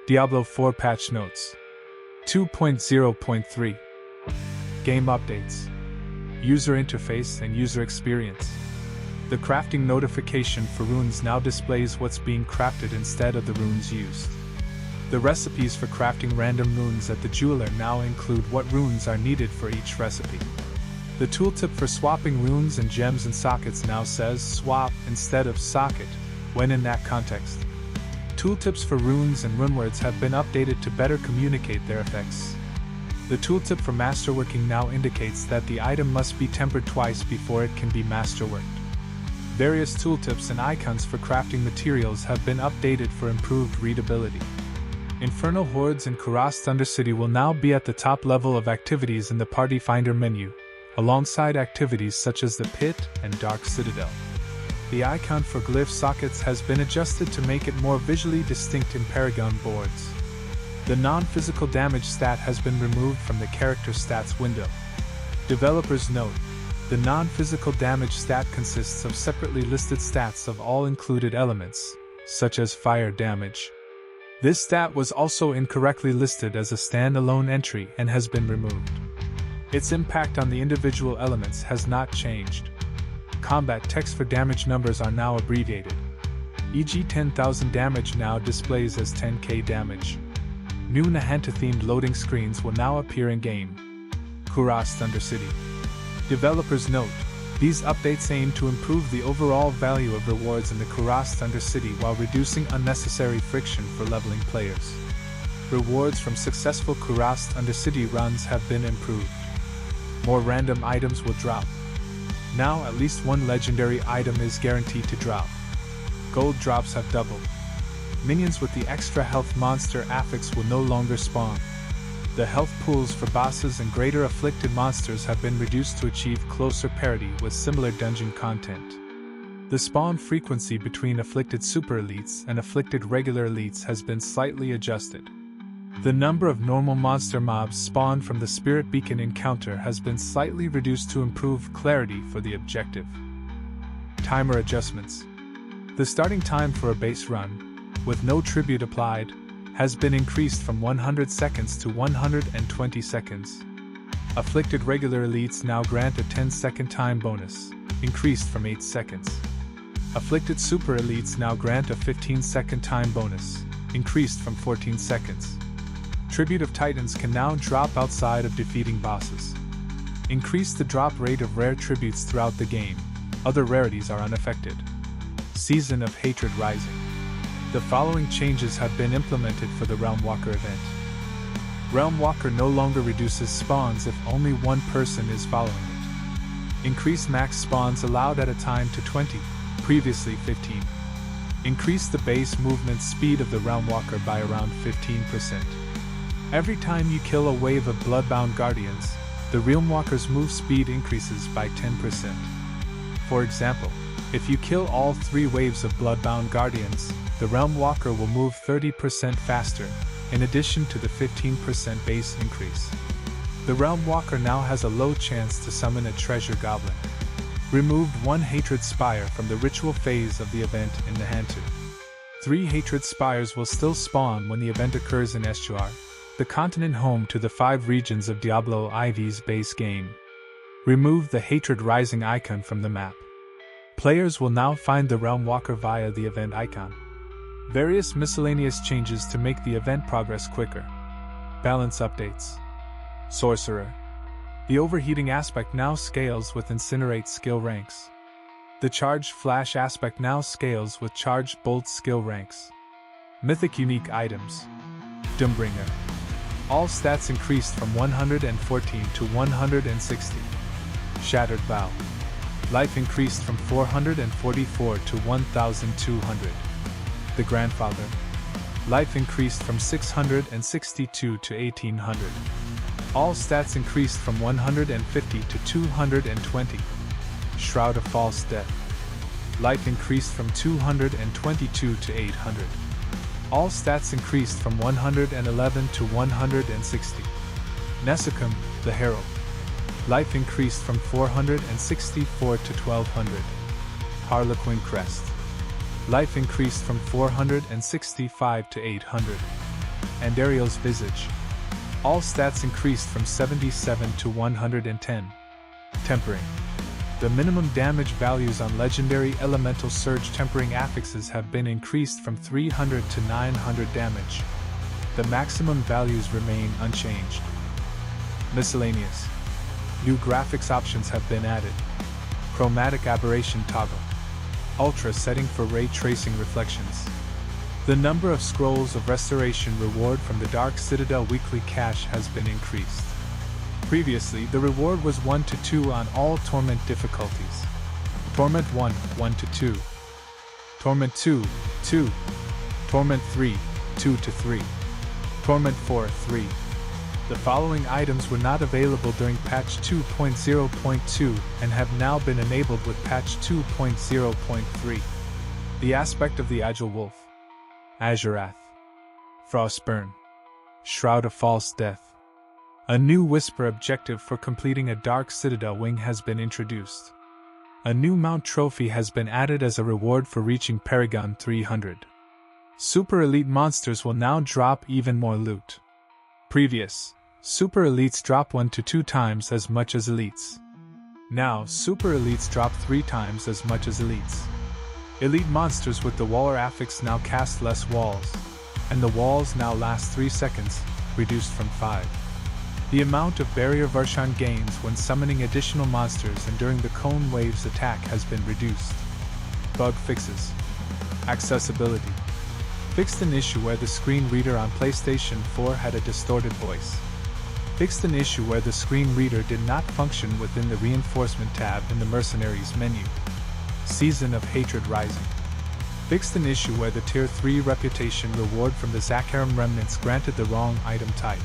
Diablo 4 Patch Notes 2.0.3 Game Updates, User Interface and User Experience. The crafting notification for runes now displays what's being crafted instead of the runes used. The recipes for crafting random runes at the jeweler now include what runes are needed for each recipe. The tooltip for swapping runes and gems and sockets now says swap instead of socket, when in that context. Tooltips for runes and runewords have been updated to better communicate their effects. The tooltip for masterworking now indicates that the item must be tempered twice before it can be masterworked. Various tooltips and icons for crafting materials have been updated for improved readability. Infernal Hordes in Kurast Undercity will now be at the top level of activities in the Party Finder menu, alongside activities such as the Pit and Dark Citadel. The icon for glyph sockets has been adjusted to make it more visually distinct in Paragon boards. The non-physical damage stat has been removed from the character stats window. Developers note, the non-physical damage stat consists of separately listed stats of all included elements, such as fire damage. This stat was also incorrectly listed as a standalone entry and has been removed. Its impact on the individual elements has not changed. Combat text for damage numbers are now abbreviated. E.g. 10,000 damage now displays as 10k damage. New Nahanta-themed loading screens will now appear in-game. Kurast Undercity. Developers note, these updates aim to improve the overall value of rewards in the Kurast Undercity while reducing unnecessary friction for leveling players. Rewards from successful Kurast Undercity runs have been improved. More random items will drop. Now at least one legendary item is guaranteed to drop. Gold drops have doubled. Minions with the extra health monster affix will no longer spawn. The health pools for bosses and greater afflicted monsters have been reduced to achieve closer parity with similar dungeon content. The spawn frequency between afflicted super elites and afflicted regular elites has been slightly adjusted. The number of normal monster mobs spawned from the Spirit Beacon encounter has been slightly reduced to improve clarity for the objective. Timer adjustments. The starting time for a base run, with no tribute applied, has been increased from 100 seconds to 120 seconds. Afflicted regular elites now grant a 10-second time bonus, increased from 8 seconds. Afflicted super elites now grant a 15-second time bonus, increased from 14 seconds. Tribute of Titans can now drop outside of defeating bosses. Increase the drop rate of rare tributes throughout the game. Other rarities are unaffected. Season of Hatred Rising. The following changes have been implemented for the Realm Walker event. Realm Walker no longer reduces spawns if only one person is following it. Increase max spawns allowed at a time to 20, previously 15. Increase the base movement speed of the Realm Walker by around 15%. Every time you kill a wave of Bloodbound Guardians, the Realm Walker's move speed increases by 10%. For example, if you kill all 3 waves of Bloodbound Guardians, the Realm Walker will move 30% faster, in addition to the 15% base increase. The Realm Walker now has a low chance to summon a Treasure Goblin. Removed 1 Hatred Spire from the ritual phase of the event in Nahanta. 3 Hatred Spires will still spawn when the event occurs in Estuar, the continent home to the 5 regions of Diablo IV's base game. Remove the Hatred Rising icon from the map. Players will now find the Realm Walker via the event icon. Various miscellaneous changes to make the event progress quicker. Balance updates. Sorcerer. The overheating aspect now scales with Incinerate skill ranks. The Charged Flash aspect now scales with Charged Bolt skill ranks. Mythic unique items. Doombringer. All stats increased from 114 to 160. Shattered Vow. Life increased from 444 to 1,200. The Grandfather. Life increased from 662 to 1,800. All stats increased from 150 to 220. Shroud of False Death. Life increased from 222 to 800. All stats increased from 111 to 160. Nesicum, the Herald. Life increased from 464 to 1200. Harlequin Crest. Life increased from 465 to 800. And Ariel's Visage. All stats increased from 77 to 110. Tempering. The minimum damage values on legendary elemental surge tempering affixes have been increased from 300 to 900 damage. The maximum values remain unchanged. Miscellaneous. New graphics options have been added. Chromatic aberration toggle. Ultra setting for ray tracing reflections. The number of scrolls of restoration reward from the Dark Citadel weekly cache has been increased. Previously, the reward was 1 to 2 on all Torment difficulties. Torment 1, 1 to 2. Torment 2, 2. Torment 3, 2 to 3. Torment 4, 3. The following items were not available during patch 2.0.2 and have now been enabled with patch 2.0.3. The aspect of the Agile Wolf. Azurath. Frostburn. Shroud of False Death. A new Whisper objective for completing a Dark Citadel wing has been introduced. A new Mount trophy has been added as a reward for reaching Paragon 300. Super Elite monsters will now drop even more loot. Previous, Super Elites drop 1 to 2 times as much as Elites. Now, Super Elites drop 3 times as much as Elites. Elite monsters with the Waller affix now cast less walls, and the walls now last 3 seconds, reduced from 5. The amount of barrier Varshan gains when summoning additional monsters and during the Cone Wave's attack has been reduced. Bug fixes. Accessibility. Fixed an issue where the screen reader on PlayStation 4 had a distorted voice. Fixed an issue where the screen reader did not function within the reinforcement tab in the Mercenaries menu. Season of Hatred Rising. Fixed an issue where the Tier 3 reputation reward from the Zakharum remnants granted the wrong item type.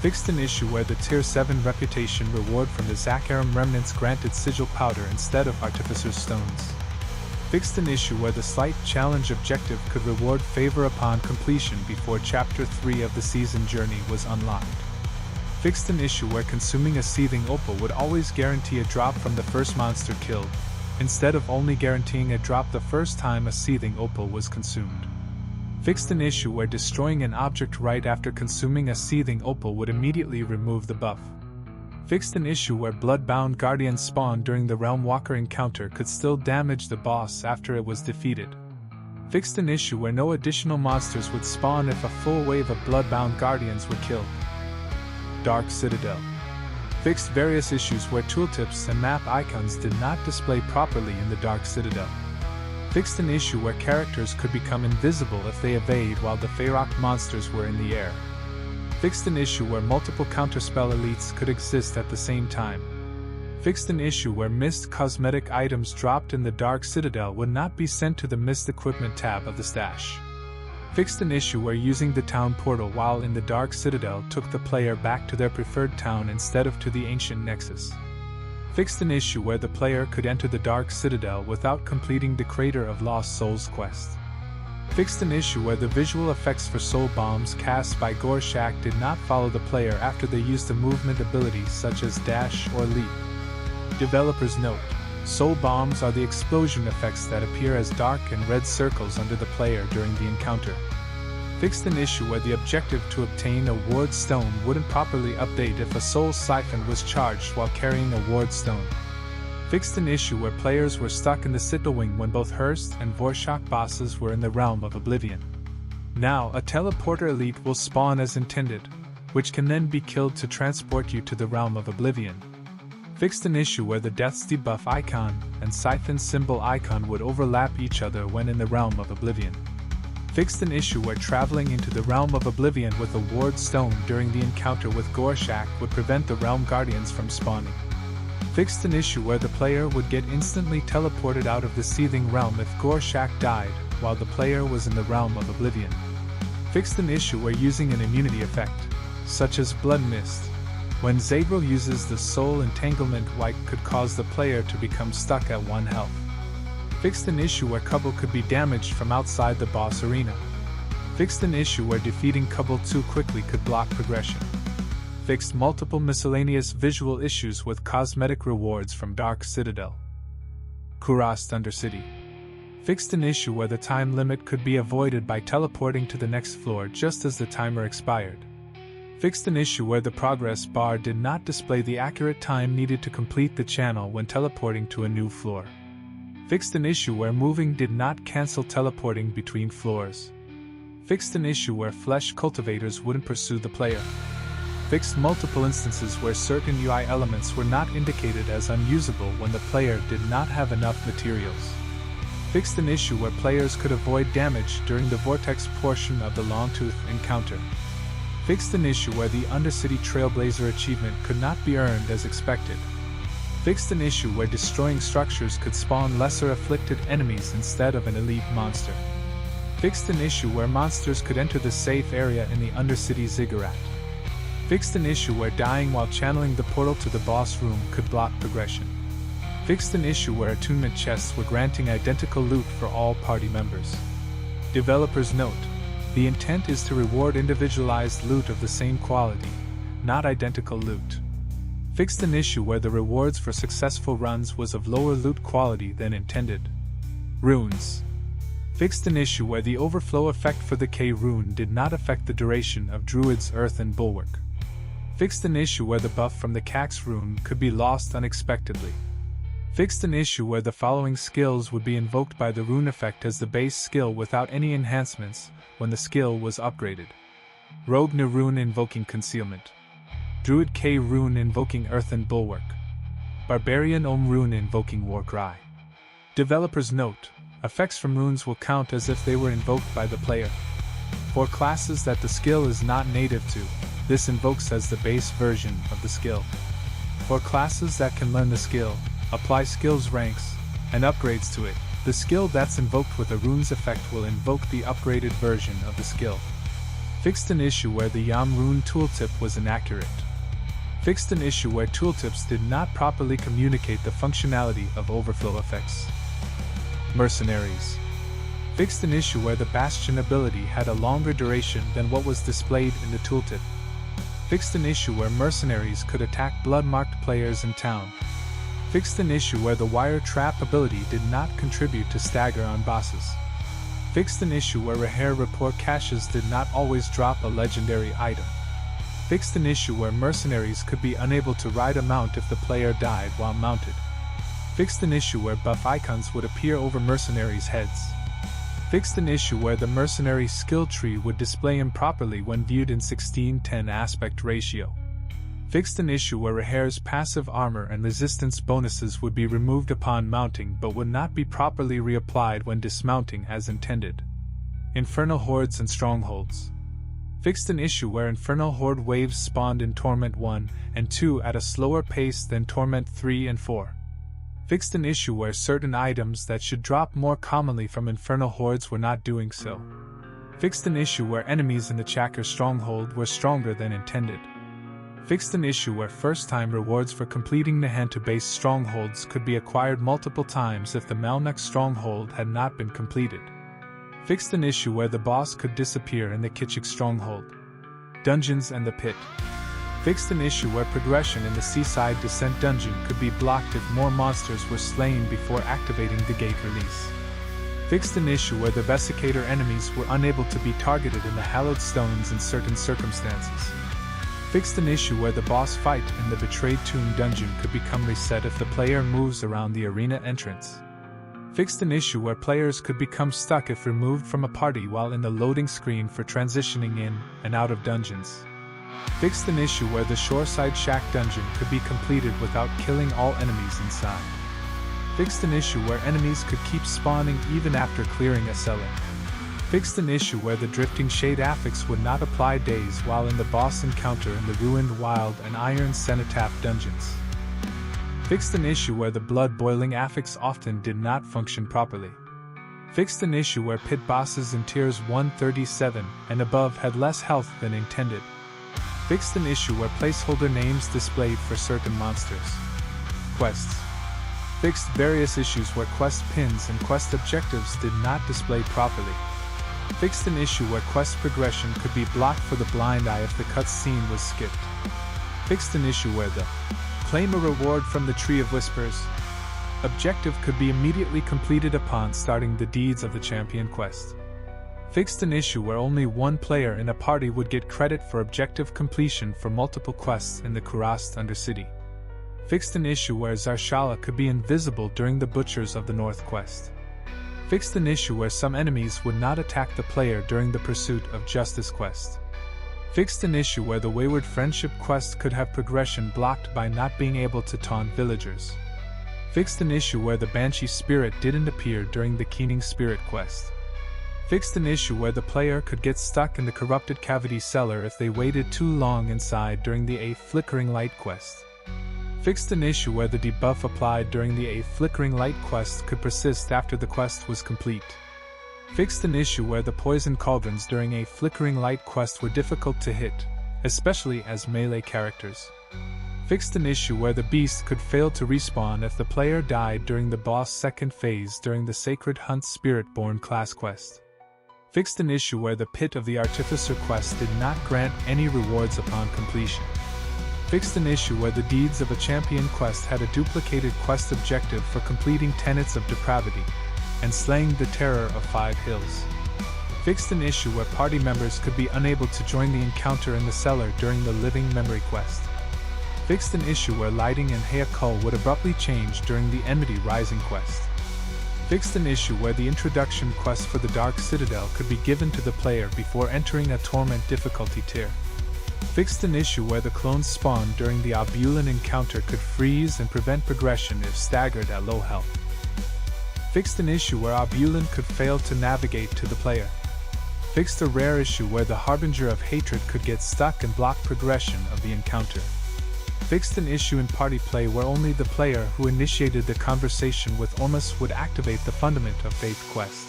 Fixed an issue where the Tier 7 reputation reward from the Zakharum remnants granted Sigil Powder instead of Artificer's Stones. Fixed an issue where the Slight Challenge objective could reward favor upon completion before Chapter 3 of the Season Journey was unlocked. Fixed an issue where consuming a Seething Opal would always guarantee a drop from the first monster killed, instead of only guaranteeing a drop the first time a Seething Opal was consumed. Fixed an issue where destroying an object right after consuming a Seething Opal would immediately remove the buff. Fixed an issue where Bloodbound Guardians spawned during the Realm Walker encounter could still damage the boss after it was defeated. Fixed an issue where no additional monsters would spawn if a full wave of Bloodbound Guardians were killed. Dark Citadel. Fixed various issues where tooltips and map icons did not display properly in the Dark Citadel. Fixed an issue where characters could become invisible if they evade while the Feyrok monsters were in the air. Fixed an issue where multiple counterspell elites could exist at the same time. Fixed an issue where missed cosmetic items dropped in the Dark Citadel would not be sent to the missed equipment tab of the stash. Fixed an issue where using the town portal while in the Dark Citadel took the player back to their preferred town instead of to the ancient Nexus. Fixed an issue where the player could enter the Dark Citadel without completing the Crater of Lost Souls quest. Fixed an issue where the visual effects for soul bombs cast by Gorshak did not follow the player after they used a movement ability such as dash or leap. Developers note, soul bombs are the explosion effects that appear as dark and red circles under the player during the encounter. Fixed an issue where the objective to obtain a ward stone wouldn't properly update if a soul siphon was charged while carrying a ward stone. Fixed an issue where players were stuck in the Citadel Wing when both Hearst and Vorshak bosses were in the Realm of Oblivion. Now, a teleporter elite will spawn as intended, which can then be killed to transport you to the Realm of Oblivion. Fixed an issue where the Death's debuff icon and Siphon symbol icon would overlap each other when in the Realm of Oblivion. Fixed an issue where traveling into the Realm of Oblivion with a ward stone during the encounter with Gorshak would prevent the Realm Guardians from spawning. Fixed an issue where the player would get instantly teleported out of the Seething Realm if Gorshak died while the player was in the Realm of Oblivion. Fixed an issue where using an immunity effect, such as Blood Mist, when Zagro uses the Soul Entanglement wipe could cause the player to become stuck at 1 health. Fixed an issue where Kubble could be damaged from outside the boss arena. Fixed an issue where defeating Kubble too quickly could block progression. Fixed multiple miscellaneous visual issues with cosmetic rewards from Dark Citadel. Kurast Undercity. Fixed an issue where the time limit could be avoided by teleporting to the next floor just as the timer expired. Fixed an issue where the progress bar did not display the accurate time needed to complete the channel when teleporting to a new floor. Fixed an issue where moving did not cancel teleporting between floors. Fixed an issue where flesh cultivators wouldn't pursue the player. Fixed multiple instances where certain UI elements were not indicated as unusable when the player did not have enough materials. Fixed an issue where players could avoid damage during the vortex portion of the Longtooth encounter. Fixed an issue where the Undercity Trailblazer achievement could not be earned as expected. Fixed an issue where destroying structures could spawn lesser afflicted enemies instead of an elite monster. Fixed an issue where monsters could enter the safe area in the Undercity Ziggurat. Fixed an issue where dying while channeling the portal to the boss room could block progression. Fixed an issue where attunement chests were granting identical loot for all party members. Developers note, the intent is to reward individualized loot of the same quality, not identical loot. Fixed an issue where the rewards for successful runs was of lower loot quality than intended. Runes. Fixed an issue where the overflow effect for the K rune did not affect the duration of Druid's Earthen Bulwark. Fixed an issue where the buff from the Cax rune could be lost unexpectedly. Fixed an issue where the following skills would be invoked by the rune effect as the base skill without any enhancements when the skill was upgraded. Rogue N rune invoking Concealment. Druid K rune invoking Earthen Bulwark. Barbarian Om rune invoking Warcry. Developers note, effects from runes will count as if they were invoked by the player. For classes that the skill is not native to, this invokes as the base version of the skill. For classes that can learn the skill, apply skills ranks, and upgrades to it, the skill that's invoked with a rune's effect will invoke the upgraded version of the skill. Fixed an issue where the Yam rune tooltip was inaccurate. Fixed an issue where tooltips did not properly communicate the functionality of overflow effects. Mercenaries. Fixed an issue where the Bastion ability had a longer duration than what was displayed in the tooltip. Fixed an issue where mercenaries could attack blood-marked players in town. Fixed an issue where the wire trap ability did not contribute to stagger on bosses. Fixed an issue where repair report caches did not always drop a legendary item. Fixed an issue where mercenaries could be unable to ride a mount if the player died while mounted. Fixed an issue where buff icons would appear over mercenaries' heads. Fixed an issue where the mercenary skill tree would display improperly when viewed in 16:10 aspect ratio. Fixed an issue where Rehair's passive armor and resistance bonuses would be removed upon mounting but would not be properly reapplied when dismounting as intended. Infernal Hordes and Strongholds. Fixed an issue where Infernal Horde waves spawned in Torment 1 and 2 at a slower pace than Torment 3 and 4. Fixed an issue where certain items that should drop more commonly from Infernal Hordes were not doing so. Fixed an issue where enemies in the Chakker Stronghold were stronger than intended. Fixed an issue where first-time rewards for completing Nahanta-based strongholds could be acquired multiple times if the Malnuk Stronghold had not been completed. Fixed an issue where the boss could disappear in the Kitchik Stronghold. Dungeons and the Pit. Fixed an issue where progression in the Seaside Descent dungeon could be blocked if more monsters were slain before activating the gate release. Fixed an issue where the Vesicator enemies were unable to be targeted in the Hallowed Stones in certain circumstances. Fixed an issue where the boss fight in the Betrayed Tomb dungeon could become reset if the player moves around the arena entrance. Fixed an issue where players could become stuck if removed from a party while in the loading screen for transitioning in and out of dungeons. Fixed an issue where the Shoreside Shack dungeon could be completed without killing all enemies inside. Fixed an issue where enemies could keep spawning even after clearing a cellar. Fixed an issue where the Drifting Shade affix would not apply days while in the boss encounter in the Ruined Wild and Iron Cenotaph dungeons. Fixed an issue where the Blood Boiling affix often did not function properly. Fixed an issue where pit bosses in tiers 137 and above had less health than intended. Fixed an issue where placeholder names displayed for certain monsters. Quests. Fixed various issues where quest pins and quest objectives did not display properly. Fixed an issue where quest progression could be blocked for the blind eye if the cutscene was skipped. Fixed an issue where the claim a reward from the Tree of Whispers objective could be immediately completed upon starting the Deeds of the Champion quest. Fixed an issue where only one player in a party would get credit for objective completion for multiple quests in the Kurast Undercity. Fixed an issue where Zarshala could be invisible during the Butchers of the North quest. Fixed an issue where some enemies would not attack the player during the Pursuit of Justice quest. Fixed an issue where the Wayward Friendship quest could have progression blocked by not being able to taunt villagers. Fixed an issue where the Banshee Spirit didn't appear during the Keening Spirit quest. Fixed an issue where the player could get stuck in the Corrupted Cavity Cellar if they waited too long inside during the A Flickering Light quest. Fixed an issue where the debuff applied during the A Flickering Light quest could persist after the quest was complete. Fixed an issue where the Poison Cauldrons during A Flickering Light quest were difficult to hit, especially as melee characters. Fixed an issue where the beast could fail to respawn if the player died during the boss second phase during the Sacred Hunt Spiritborn class quest. Fixed an issue where the Pit of the Artificer quest did not grant any rewards upon completion. Fixed an issue where the Deeds of a Champion quest had a duplicated quest objective for completing Tenets of Depravity and slaying the Terror of Five Hills. Fixed an issue where party members could be unable to join the encounter in the cellar during the Living Memory quest. Fixed an issue where lighting in Hayakul would abruptly change during the Enmity Rising quest. Fixed an issue where the introduction quest for the Dark Citadel could be given to the player before entering a Torment difficulty tier. Fixed an issue where the clones spawned during the Abulan encounter could freeze and prevent progression if staggered at low health. Fixed an issue where Abulan could fail to navigate to the player. Fixed a rare issue where the Harbinger of Hatred could get stuck and block progression of the encounter. Fixed an issue in party play where only the player who initiated the conversation with Ormus would activate the Fundament of Faith quest.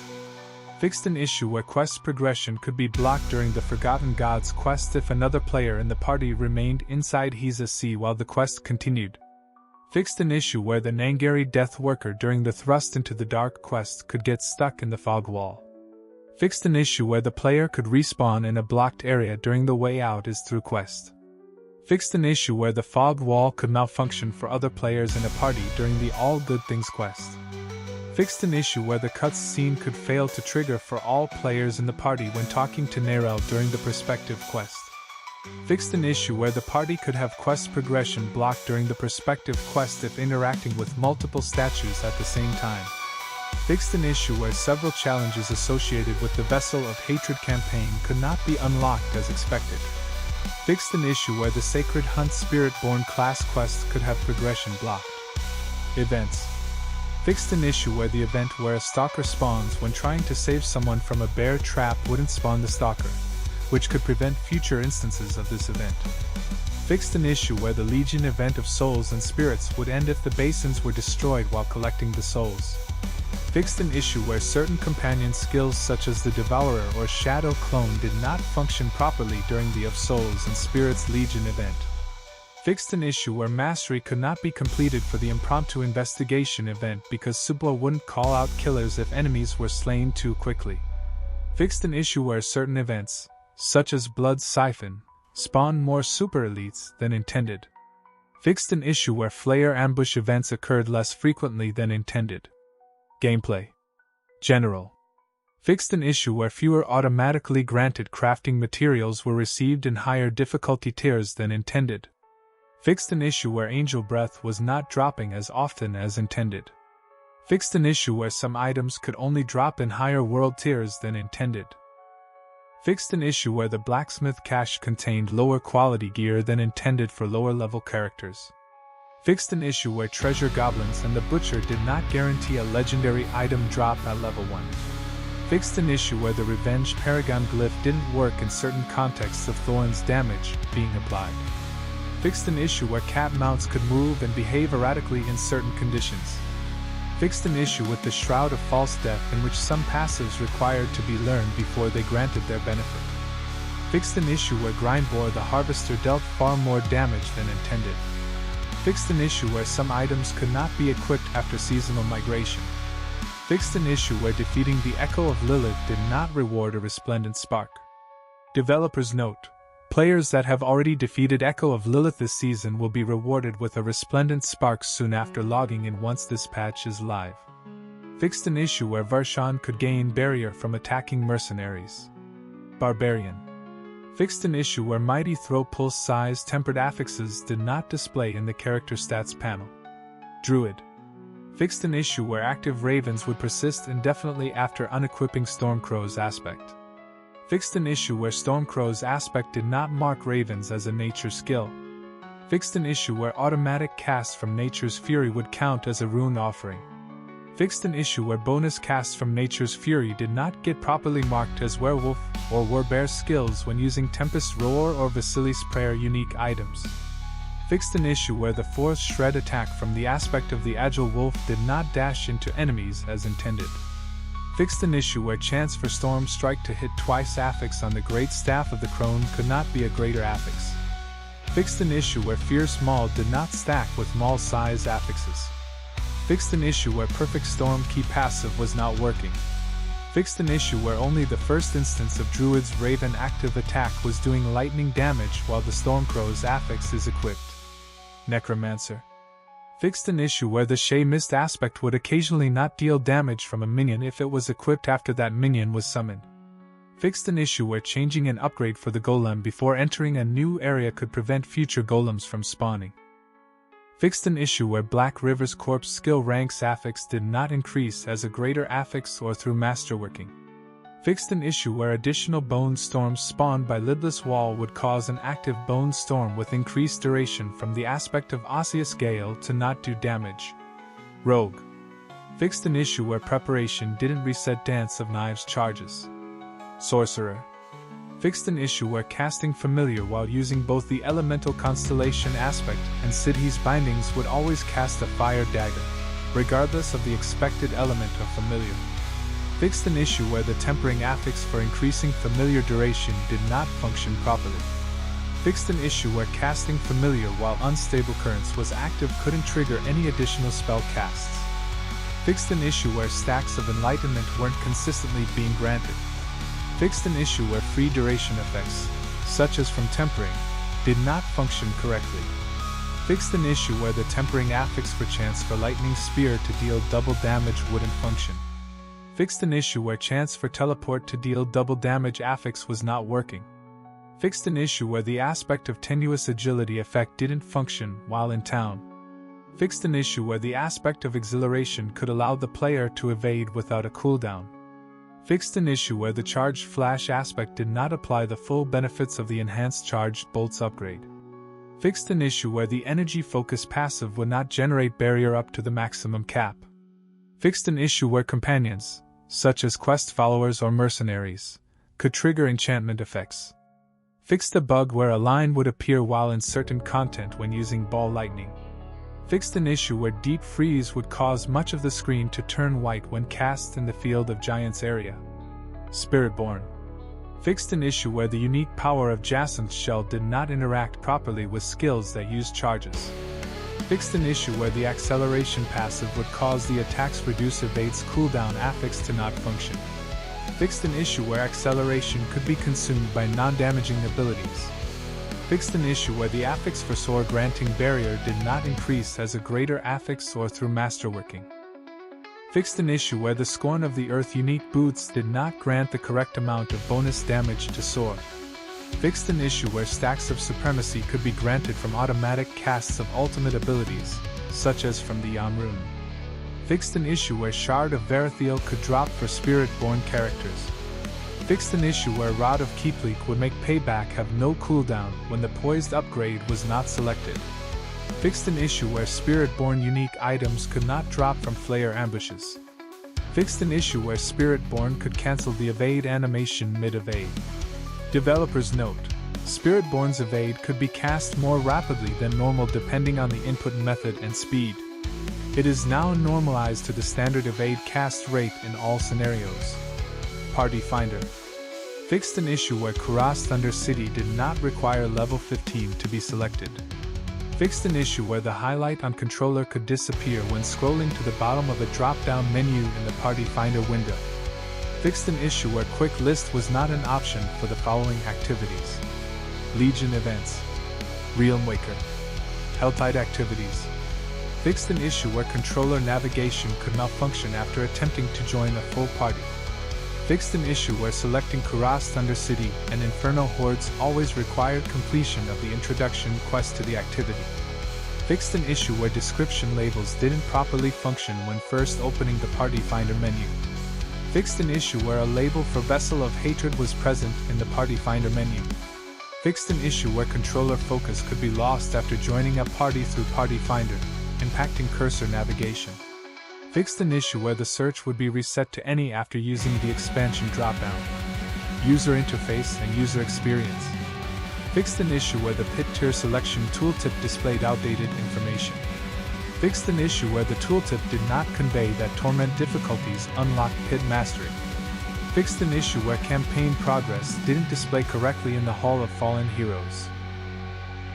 Fixed an issue where quest progression could be blocked during the Forgotten Gods quest if another player in the party remained inside Hiza Sea while the quest continued. Fixed an issue where the Nangari Death Worker during the Thrust into the Dark quest could get stuck in the fog wall. Fixed an issue where the player could respawn in a blocked area during the way out is through quest. Fixed an issue where the fog wall could malfunction for other players in a party during the All Good Things quest. Fixed an issue where the cutscene could fail to trigger for all players in the party when talking to Nerel during the Perspective quest. Fixed an issue where the party could have quest progression blocked during the Perspective quest if interacting with multiple statues at the same time. Fixed an issue where several challenges associated with the Vessel of Hatred campaign could not be unlocked as expected. Fixed an issue where the Sacred Hunt Spiritborn class quest could have progression blocked. Events. Fixed an issue where the event where a stalker spawns when trying to save someone from a bear trap wouldn't spawn the stalker, which could prevent future instances of this event. Fixed an issue where the Legion event of souls and spirits would end if the basins were destroyed while collecting the souls. Fixed an issue where certain companion skills such as the Devourer or Shadow Clone did not function properly during the Of Souls and Spirits Legion event. Fixed an issue where mastery could not be completed for the impromptu investigation event because Subla wouldn't call out killers if enemies were slain too quickly. Fixed an issue where certain events, such as Blood Siphon, spawned more super elites than intended. Fixed an issue where Flayer ambush events occurred less frequently than intended. Gameplay. General. Fixed an issue where fewer automatically granted crafting materials were received in higher difficulty tiers than intended. Fixed an issue where Angel Breath was not dropping as often as intended. Fixed an issue where some items could only drop in higher world tiers than intended. Fixed an issue where the Blacksmith cache contained lower quality gear than intended for lower level characters. Fixed an issue where Treasure Goblins and the Butcher did not guarantee a legendary item drop at level 1. Fixed an issue where the Revenge Paragon glyph didn't work in certain contexts of Thorn's damage being applied. Fixed an issue where cat mounts could move and behave erratically in certain conditions. Fixed an issue with the Shroud of False Death in which some passives required to be learned before they granted their benefit. Fixed an issue where Grindbore the Harvester dealt far more damage than intended. Fixed an issue where some items could not be equipped after seasonal migration. Fixed an issue where defeating the Echo of Lilith did not reward a resplendent spark. Developer's note: Players that have already defeated Echo of Lilith this season will be rewarded with a resplendent spark soon after logging in once this patch is live. Fixed an issue where Varshan could gain barrier from attacking mercenaries. Barbarian. Fixed an issue where mighty throw pulse size tempered affixes did not display in the character stats panel. Druid. Fixed an issue where active ravens would persist indefinitely after unequipping Stormcrow's aspect. Fixed an issue where Stormcrow's aspect did not mark ravens as a nature skill. Fixed an issue where automatic casts from Nature's Fury would count as a rune offering. Fixed an issue where bonus casts from Nature's Fury did not get properly marked as Werewolf or Warbear skills when using Tempest Roar or Vasilis Prayer unique items. Fixed an issue where the Force Shred attack from the aspect of the Agile Wolf did not dash into enemies as intended. Fixed an issue where chance for Storm Strike to hit twice affix on the Great Staff of the Crone could not be a greater affix. Fixed an issue where Fierce Maul did not stack with Maul size affixes. Fixed an issue where Perfect Storm Key passive was not working. Fixed an issue where only the first instance of Druid's Raven active attack was doing lightning damage while the Stormcrow's affix is equipped. Necromancer. Fixed an issue where the Shea Mist aspect would occasionally not deal damage from a minion if it was equipped after that minion was summoned. Fixed an issue where changing an upgrade for the golem before entering a new area could prevent future golems from spawning. Fixed an issue where Black River's corpse skill rank's affix did not increase as a greater affix or through masterworking. Fixed an issue where additional bone storms spawned by Lidless Wall would cause an active bone storm with increased duration from the aspect of Osseous Gale to not do damage. Rogue. Fixed an issue where preparation didn't reset Dance of Knives charges. Sorcerer. Fixed an issue where casting Familiar while using both the Elemental Constellation aspect and Sidhi's bindings would always cast a Fire Dagger, regardless of the expected element of Familiar. Fixed an issue where the tempering affix for increasing Familiar duration did not function properly. Fixed an issue where casting Familiar while Unstable Currents was active couldn't trigger any additional spell casts. Fixed an issue where stacks of Enlightenment weren't consistently being granted. Fixed an issue where free duration effects, such as from tempering, did not function correctly. Fixed an issue where the tempering affix for chance for Lightning Spear to deal double damage wouldn't function. Fixed an issue where chance for teleport to deal double damage affix was not working. Fixed an issue where the aspect of tenuous agility effect didn't function while in town. Fixed an issue where the aspect of exhilaration could allow the player to evade without a cooldown. Fixed an issue where the charged flash aspect did not apply the full benefits of the enhanced charged bolts upgrade. Fixed an issue where the energy focus passive would not generate barrier up to the maximum cap. Fixed an issue where companions, such as quest followers or mercenaries, could trigger enchantment effects. Fixed a bug where a line would appear while in certain content when using ball lightning. Fixed an issue where deep freeze would cause much of the screen to turn white when cast in the Field of Giants area. Spiritborn. Fixed an issue where the unique power of Jacynth's shell did not interact properly with skills that use charges. Fixed an issue where the acceleration passive would cause the attack's reduce evade's cooldown affix to not function. Fixed an issue where acceleration could be consumed by non-damaging abilities. Fixed an issue where the affix for Soar granting barrier did not increase as a greater affix or through masterworking. Fixed an issue where the Scorn of the Earth unique boots did not grant the correct amount of bonus damage to Soar. Fixed an issue where stacks of supremacy could be granted from automatic casts of ultimate abilities, such as from the Yam rune. Fixed an issue where Shard of Verithiel could drop for Spirit-born characters. Fixed an issue where Rod of Keepleak would make Payback have no cooldown when the Poised upgrade was not selected. Fixed an issue where Spirit-born unique items could not drop from Flayer ambushes. Fixed an issue where Spirit-born could cancel the evade animation mid-evade. Developers note, Spirit-born's evade could be cast more rapidly than normal depending on the input method and speed. It is now normalized to the standard evade cast rate in all scenarios. Party Finder. Fixed an issue where Kuras Thunder City did not require level 15 to be selected. Fixed an issue where the highlight on controller could disappear when scrolling to the bottom of a drop-down menu in the Party Finder window. Fixed an issue where Quick List was not an option for the following activities. Legion events. Realm Waker. Helltide activities. Fixed an issue where controller navigation could malfunction after attempting to join a full party. Fixed an issue where selecting Kuras Thunder City and Inferno Hordes always required completion of the introduction quest to the activity. Fixed an issue where description labels didn't properly function when first opening the Party Finder menu. Fixed an issue where a label for Vessel of Hatred was present in the Party Finder menu. Fixed an issue where controller focus could be lost after joining a party through Party Finder, impacting cursor navigation. Fixed an issue where the search would be reset to any after using the expansion dropdown. User interface and user experience. Fixed an issue where the pit tier selection tooltip displayed outdated information. Fixed an issue where the tooltip did not convey that torment difficulties unlocked pit mastery. Fixed an issue where campaign progress didn't display correctly in the Hall of Fallen Heroes.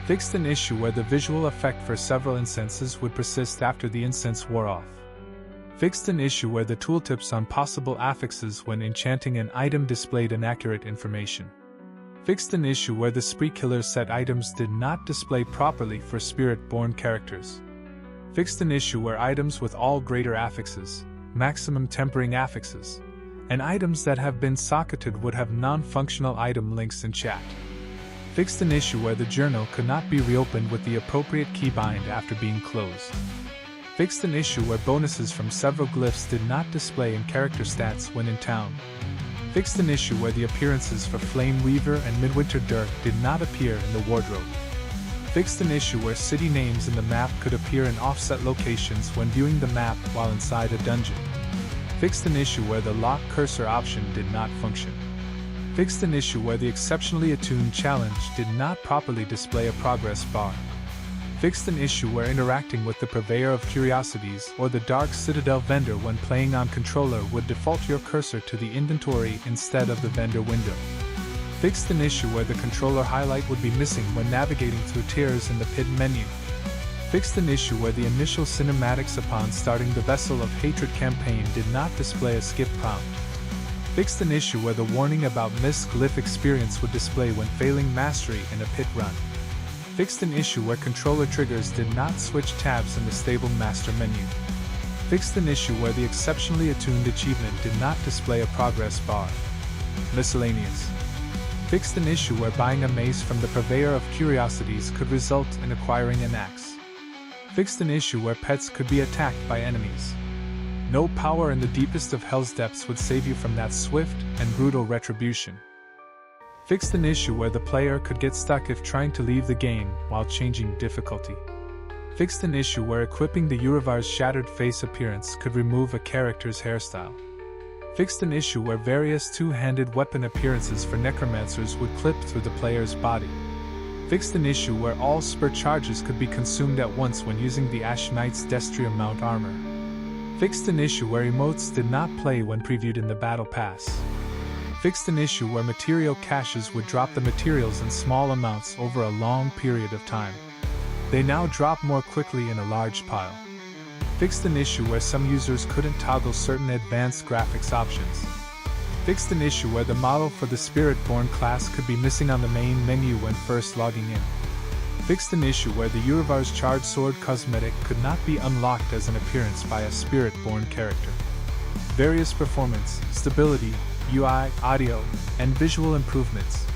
Fixed an issue where the visual effect for several incenses would persist after the incense wore off. Fixed an issue where the tooltips on possible affixes when enchanting an item displayed inaccurate information. Fixed an issue where the spree killer set items did not display properly for spirit-born characters. Fixed an issue where items with all greater affixes, maximum tempering affixes, and items that have been socketed would have non-functional item links in chat. Fixed an issue where the journal could not be reopened with the appropriate keybind after being closed. Fixed an issue where bonuses from several glyphs did not display in character stats when in town. Fixed an issue where the appearances for Flame Weaver and Midwinter Dirk did not appear in the wardrobe. Fixed an issue where city names in the map could appear in offset locations when viewing the map while inside a dungeon. Fixed an issue where the lock cursor option did not function. Fixed an issue where the exceptionally attuned challenge did not properly display a progress bar. Fixed an issue where interacting with the Purveyor of Curiosities or the Dark Citadel vendor when playing on controller would default your cursor to the inventory instead of the vendor window. Fixed an issue where the controller highlight would be missing when navigating through tiers in the pit menu. Fixed an issue where the initial cinematics upon starting the Vessel of Hatred campaign did not display a skip prompt. Fixed an issue where the warning about missed glyph experience would display when failing mastery in a pit run. Fixed an issue where controller triggers did not switch tabs in the stable master menu. Fixed an issue where the exceptionally attuned achievement did not display a progress bar. Miscellaneous. Fixed an issue where buying a mace from the Purveyor of Curiosities could result in acquiring an axe. Fixed an issue where pets could be attacked by enemies. No power in the deepest of hell's depths would save you from that swift and brutal retribution. Fixed an issue where the player could get stuck if trying to leave the game while changing difficulty. Fixed an issue where equipping the Urivar's shattered face appearance could remove a character's hairstyle. Fixed an issue where various two-handed weapon appearances for necromancers would clip through the player's body. Fixed an issue where all spur charges could be consumed at once when using the Ash Knight's Destrium mount armor. Fixed an issue where emotes did not play when previewed in the Battle Pass. Fixed an issue where material caches would drop the materials in small amounts over a long period of time. They now drop more quickly in a large pile. Fixed an issue where some users couldn't toggle certain advanced graphics options. Fixed an issue where the model for the Spirit-born class could be missing on the main menu when first logging in. Fixed an issue where the Urivar's Charred Sword cosmetic could not be unlocked as an appearance by a Spirit-born character. Various performance, stability, UI, audio, and visual improvements.